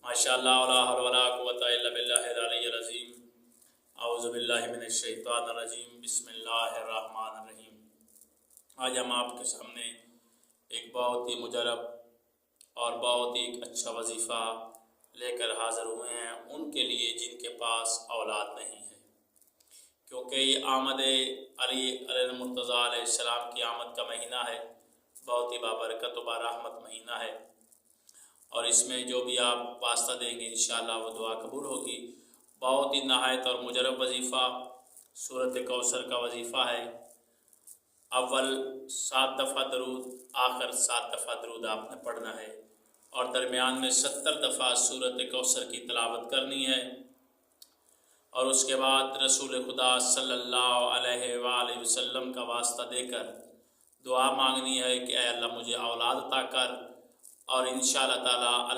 ماشاء اللہ لا حول ولا قوۃ الا باللہ العلی العظیم۔ اعوذ باللہ من الشیطان الرجیم، بسم اللہ الرحمن الرحیم۔ آج ہم آپ کے سامنے ایک بہت ہی مجرب اور بہت ہی اچھا وظیفہ لے کر حاضر ہوئے ہیں ان کے لیے جن کے پاس اولاد نہیں ہے، کیونکہ یہ آمد علی علیہ المرتضیٰ علیہ السلام کی آمد کا مہینہ ہے، بہت ہی بابرکت و برحمت مہینہ ہے، اور اس میں جو بھی آپ واسطہ دیں گے انشاءاللہ وہ دعا قبول ہوگی۔ بہت ہی نہایت اور مجرب وظیفہ سورۃ کوثر کا وظیفہ ہے۔ اول 7 دفعہ درود، آخر 7 دفعہ درود آپ نے پڑھنا ہے، اور درمیان میں 70 دفعہ سورۃ کوثر کی تلاوت کرنی ہے، اور اس کے بعد رسول خدا صلی اللہ علیہ وآلہ وسلم کا واسطہ دے کر دعا مانگنی ہے کہ اے اللہ مجھے اولاد عطا کر، اور انشاءاللہ تعالی